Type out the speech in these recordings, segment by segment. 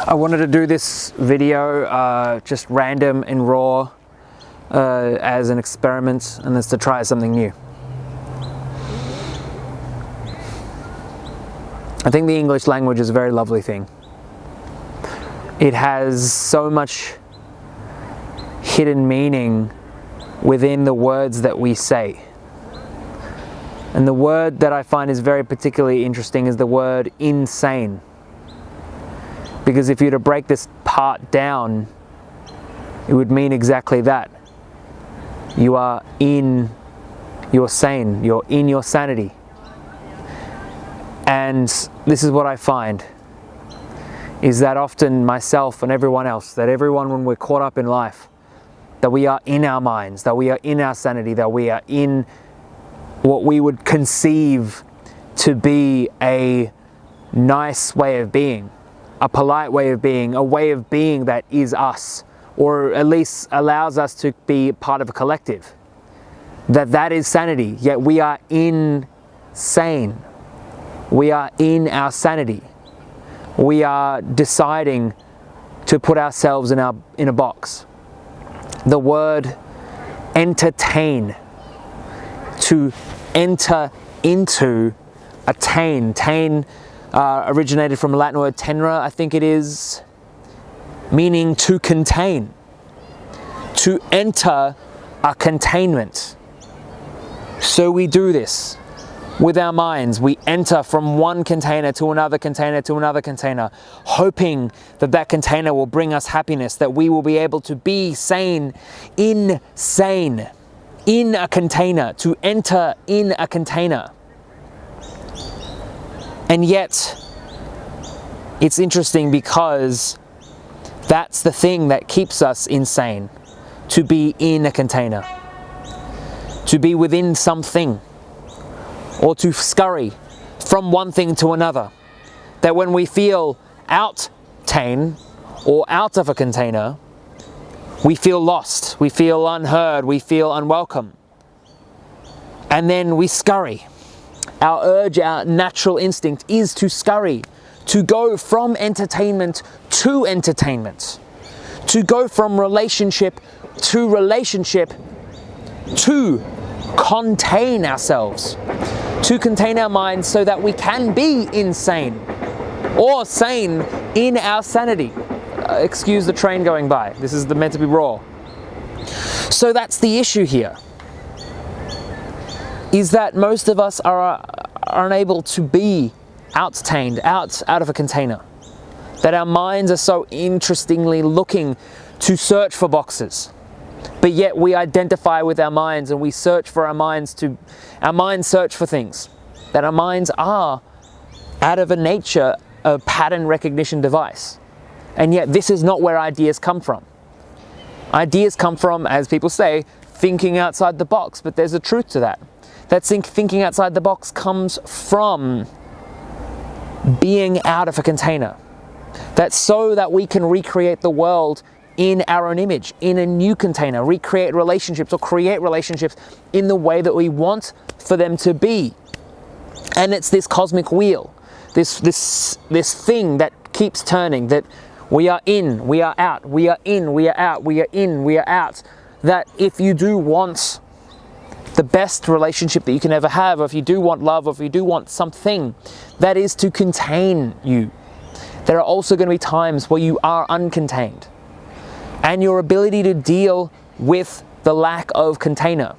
I wanted to do this video just random and raw as an experiment, and that's to try something new. I think the English language is a very lovely thing. It has so much hidden meaning within the words that we say. And the word that I find is very particularly interesting is the word insane. Because if you were to break this part down, it would mean exactly that. You are in your sane, you're in your sanity. And this is what I find, is that often myself and everyone else, that everyone when we're caught up in life, that we are in our minds, that we are in our sanity, that we are in what we would conceive to be a nice way of being, a polite way of being, a way of being that is us, or at least allows us to be part of a collective. That is sanity, yet we are insane. We are in our sanity. We are deciding to put ourselves in a box. The word entertain, to enter into, attain. Tain originated from a Latin word tenere, I think it is, meaning to contain. To enter a containment. So we do this with our minds. We enter from one container to another container to another container, hoping that that container will bring us happiness, that we will be able to be sane, insane, in a container, to enter in a container. And yet, it's interesting because that's the thing that keeps us insane, to be in a container, to be within something, or to scurry from one thing to another. That when we feel out-tain or out of a container, we feel lost, we feel unheard, we feel unwelcome. And then we scurry. Our urge, our natural instinct is to scurry, to go from entertainment to entertainment, to go from relationship to relationship, to contain ourselves, to contain our minds so that we can be insane or sane in our sanity. Excuse the train going by. This is meant to be raw. So that's the issue here, is that most of us are unable to be out-tained, out of a container. That our minds are so interestingly looking to search for boxes. But yet we identify with our minds and we search for our minds search for things. That our minds are, out of a nature, a pattern recognition device. And yet this is not where ideas come from. Ideas come from, as people say, thinking outside the box, but there's a truth to that. That thinking outside the box comes from being out of a container. That's so that we can recreate the world in our own image, in a new container, recreate relationships or create relationships in the way that we want for them to be. And it's this cosmic wheel, this thing that keeps turning, that we are in, we are out, we are in, we are out, we are in, we are out. That if you do want the best relationship that you can ever have, or if you do want love, or if you do want something, that is to contain you. There are also going to be times where you are uncontained. And your ability to deal with the lack of container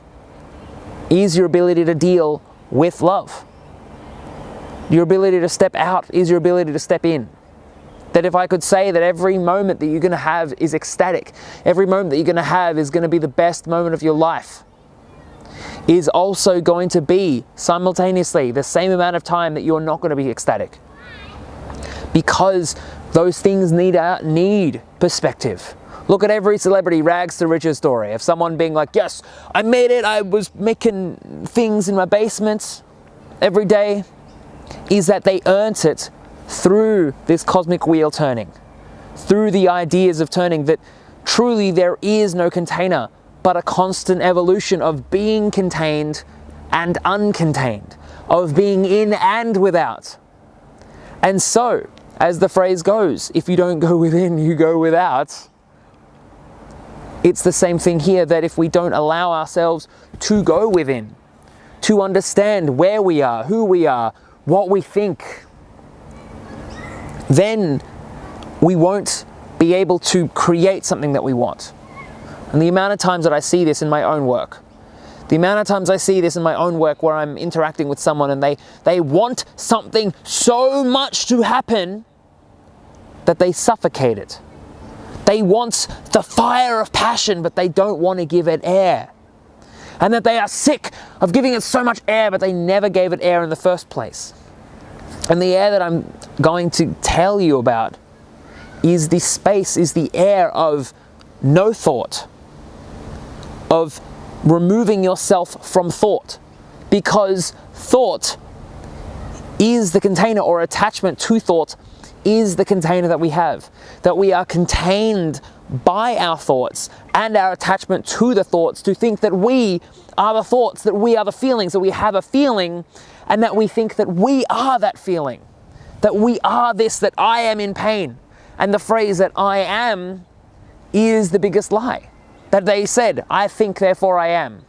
is your ability to deal with love. Your ability to step out is your ability to step in. That if I could say that every moment that you're going to have is ecstatic, every moment that you're going to have is going to be the best moment of your life, is also going to be simultaneously the same amount of time that you're not going to be ecstatic. Because those things need perspective. Look at every celebrity rags to riches story of someone being like, yes, I made it, I was making things in my basement every day, is that they earned it through this cosmic wheel turning, through the ideas of turning, that truly there is no container, but a constant evolution of being contained and uncontained, of being in and without. And so, as the phrase goes, if you don't go within, you go without. It's the same thing here, that if we don't allow ourselves to go within, to understand where we are, who we are, what we think, then we won't be able to create something that we want. And the amount of times that I see this in my own work, the amount of times I see this in my own work where I'm interacting with someone and they want something so much to happen that they suffocate it. They want the fire of passion, but they don't want to give it air. And that they are sick of giving it so much air, but they never gave it air in the first place. And the air that I'm going to tell you about is the space, is the air of no thought, of removing yourself from thought, because thought is the container, or attachment to thought is the container that we have, that we are contained by our thoughts and our attachment to the thoughts, to think that we are the thoughts, that we are the feelings, that we have a feeling, and that we think that we are that feeling, that we are this, that I am in pain. And the phrase that I am is the biggest lie. That they said, I think, therefore I am.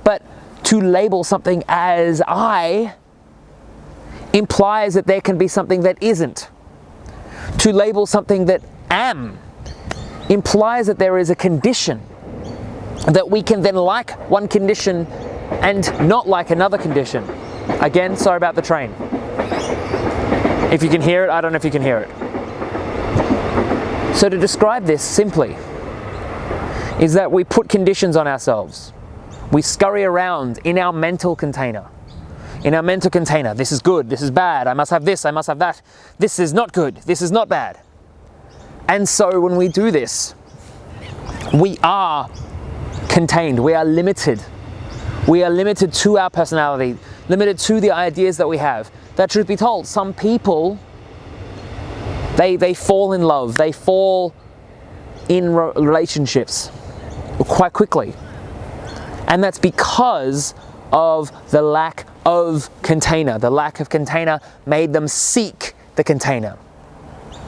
But to label something as I implies that there can be something that isn't. To label something that am implies that there is a condition, that we can then like one condition and not like another condition. Again, sorry about the train. If you can hear it, I don't know if you can hear it. So to describe this simply is that we put conditions on ourselves. We scurry around in our mental container. In our mental container, this is good, this is bad, I must have this, I must have that. This is not good, this is not bad. And so when we do this, we are contained, we are limited. We are limited to our personality, limited to the ideas that we have. That, truth be told, some people, they fall in love, they fall in relationships quite quickly. And that's because of the lack of container. The lack of container made them seek the container.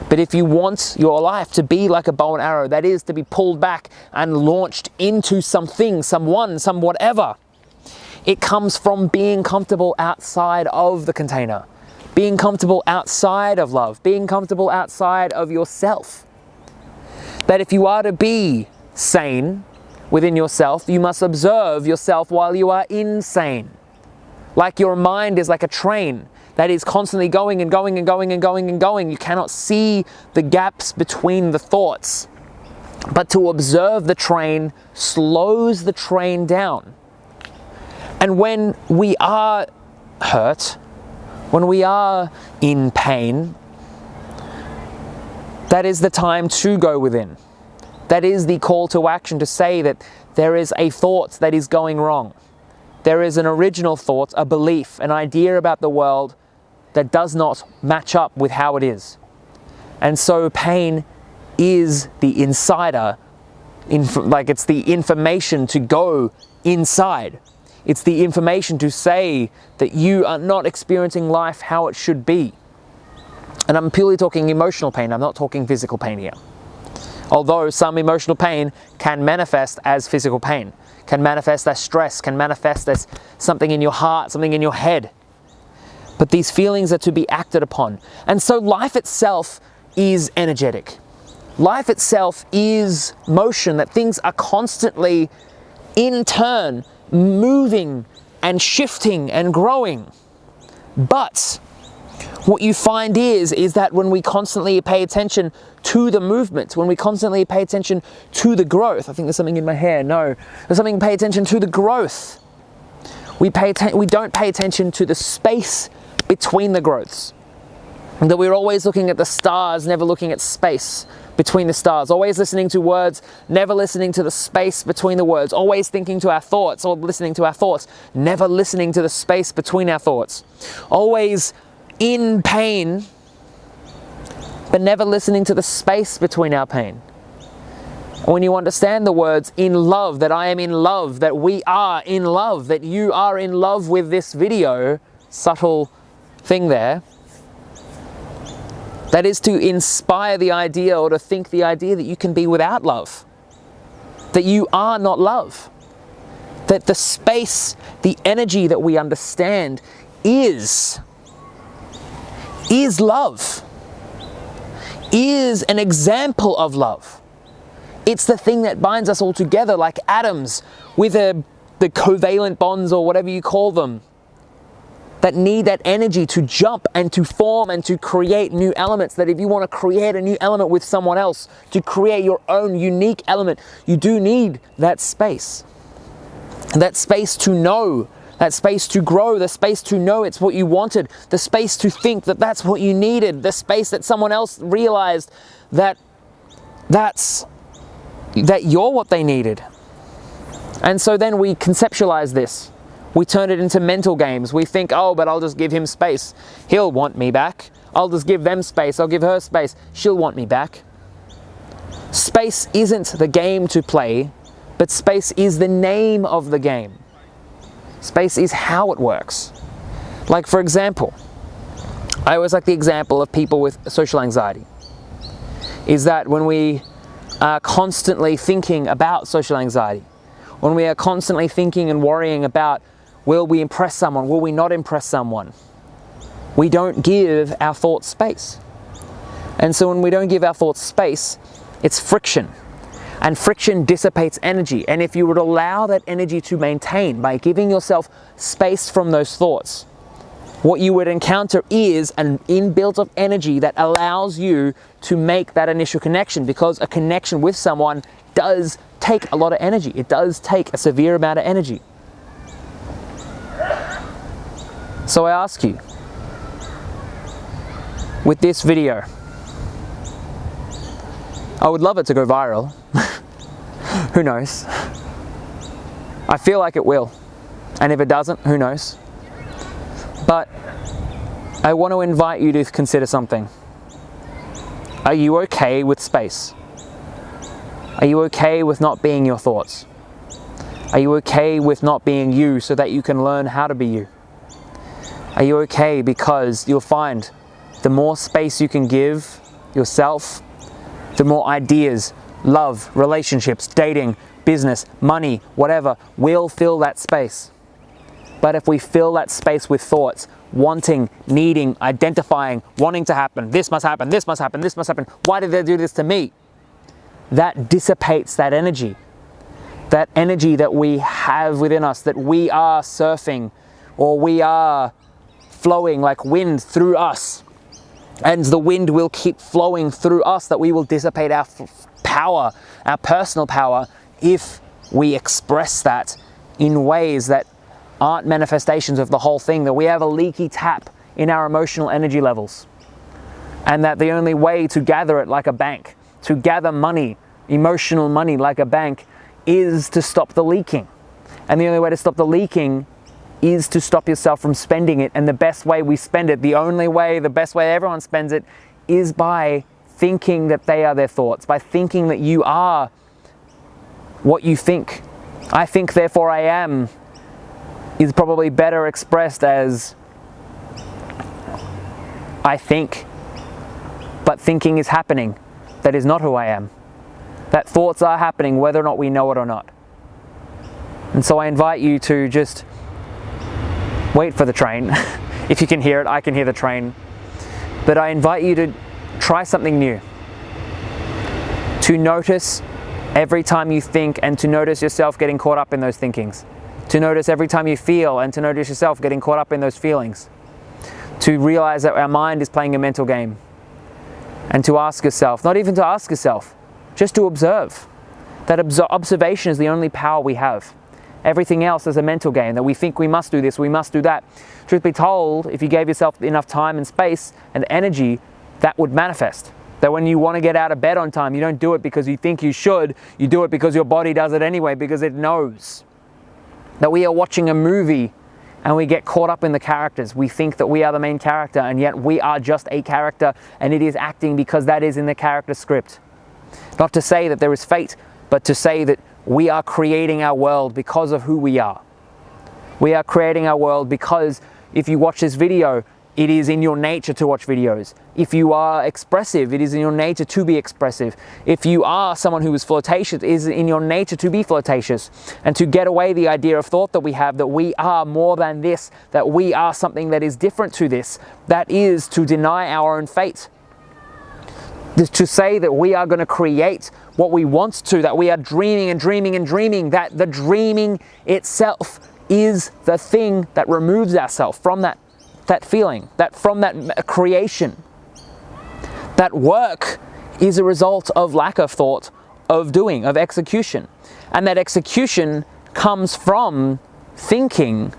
But if you want your life to be like a bow and arrow, that is to be pulled back and launched into something, someone, some whatever, it comes from being comfortable outside of the container, being comfortable outside of love, being comfortable outside of yourself. That if you are to be sane within yourself, you must observe yourself while you are insane. Like your mind is like a train that is constantly going and going and going and going and going. You cannot see the gaps between the thoughts. But to observe the train slows the train down. And when we are hurt, when we are in pain, that is the time to go within. That is the call to action, to say that there is a thought that is going wrong. There is an original thought, a belief, an idea about the world that does not match up with how it is. And so pain is the insider, it's the information to go inside. It's the information to say that you are not experiencing life how it should be. And I'm purely talking emotional pain, I'm not talking physical pain here. Although some emotional pain can manifest as physical pain, can manifest as stress, can manifest as something in your heart, something in your head. But these feelings are to be acted upon. And so life itself is energetic. Life itself is motion, that things are constantly in turn moving and shifting and growing. But what you find is that when we constantly pay attention to the movement, when we constantly pay attention to the growth, I think there's something in my hair, no, there's something, pay attention to the growth. We don't pay attention to the space between the growths. And that we're always looking at the stars, never looking at space between the stars, always listening to words, never listening to the space between the words, always thinking to our thoughts or listening to our thoughts, never listening to the space between our thoughts, always in pain, but never listening to the space between our pain. When you understand the words in love, that I am in love, that we are in love, that you are in love with this video, subtle thing there, That is to inspire the idea or to think the idea that you can be without love. That you are not love. That the space, the energy that we understand is love. Is an example of love. It's the thing that binds us all together like atoms with the covalent bonds or whatever you call them, that need that energy to jump and to form and to create new elements. That if you want to create a new element with someone else, to create your own unique element, you do need that space. That space to know, that space to grow, the space to know it's what you wanted, the space to think that that's what you needed, the space that someone else realized that you're what they needed. And so then we conceptualize this. We turn it into mental games. We think, oh, but I'll just give him space. He'll want me back. I'll just give them space. I'll give her space. She'll want me back. Space isn't the game to play, but space is the name of the game. Space is how it works. Like, for example, I always like the example of people with social anxiety. Is that when we are constantly thinking about social anxiety, when we are constantly thinking and worrying about, will we impress someone? Will we not impress someone? We don't give our thoughts space. And so when we don't give our thoughts space, it's friction. And friction dissipates energy. And if you would allow that energy to maintain by giving yourself space from those thoughts, what you would encounter is an inbuilt of energy that allows you to make that initial connection, because a connection with someone does take a lot of energy. It does take a severe amount of energy. So I ask you, with this video, I would love it to go viral. Who knows? I feel like it will. And if it doesn't, who knows? But I want to invite you to consider something. Are you okay with space? Are you okay with not being your thoughts? Are you okay with not being you so that you can learn how to be you? Are you okay because you'll find the more space you can give yourself, the more ideas, love, relationships, dating, business, money, whatever, will fill that space. But if we fill that space with thoughts, wanting, needing, identifying, wanting to happen, this must happen, this must happen, this must happen, why did they do this to me? That dissipates that energy that we have within us, that we are surfing or we are flowing like wind through us. And the wind will keep flowing through us, that we will dissipate our power, our personal power, if we express that in ways that aren't manifestations of the whole thing, that we have a leaky tap in our emotional energy levels. And that the only way to gather it like a bank, to gather money, emotional money like a bank, is to stop the leaking. And the only way to stop the leaking is to stop yourself from spending it. And the best way we spend it, the best way everyone spends it, is by thinking that they are their thoughts, by thinking that you are what you think. I think, therefore I am, is probably better expressed as I think, but thinking is happening. That is not who I am. That thoughts are happening whether or not we know it or not. And so I invite you to just wait for the train. If you can hear it, I can hear the train. But I invite you to try something new. To notice every time you think, and to notice yourself getting caught up in those thinkings. To notice every time you feel, and to notice yourself getting caught up in those feelings. To realize that our mind is playing a mental game. And to ask yourself, not even to ask yourself, just to observe. That observation is the only power we have. Everything else is a mental game, that we think we must do this, we must do that. Truth be told, if you gave yourself enough time and space and energy, that would manifest. That when you want to get out of bed on time, you don't do it because you think you should, you do it because your body does it anyway, because it knows. That we are watching a movie and we get caught up in the characters. We think that we are the main character, and yet we are just a character, and it is acting because that is in the character script. Not to say that there is fate, but to say that we are creating our world because of who we are. We are creating our world because if you watch this video, it is in your nature to watch videos. If you are expressive, it is in your nature to be expressive. If you are someone who is flirtatious, it is in your nature to be flirtatious. And to get away the idea of thought that we have, that we are more than this, that we are something that is different to this, that is to deny our own fate. To say that we are going to create what we want to, that we are dreaming and dreaming and dreaming, that the dreaming itself is the thing that removes ourselves from that feeling, that from that creation. That work is a result of lack of thought, of doing, of execution. And that execution comes from thinking,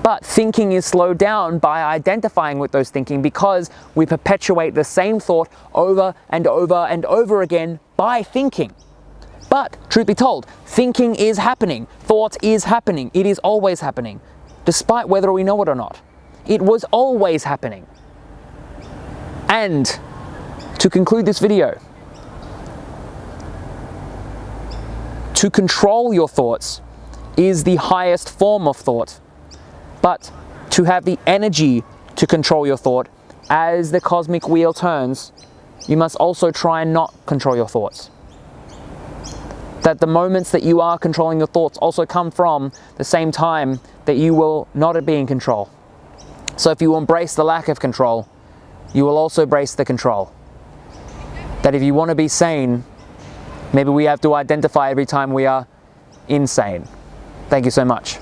but thinking is slowed down by identifying with those thinking, because we perpetuate the same thought over and over and over again by thinking. But truth be told, thinking is happening, thought is happening, it is always happening, despite whether we know it or not. It was always happening. And to conclude this video, to control your thoughts is the highest form of thought. But to have the energy to control your thought as the cosmic wheel turns, you must also try and not control your thoughts. That the moments that you are controlling your thoughts also come from the same time that you will not be in control. So if you embrace the lack of control, you will also embrace the control. That if you want to be sane, maybe we have to identify every time we are insane. Thank you so much.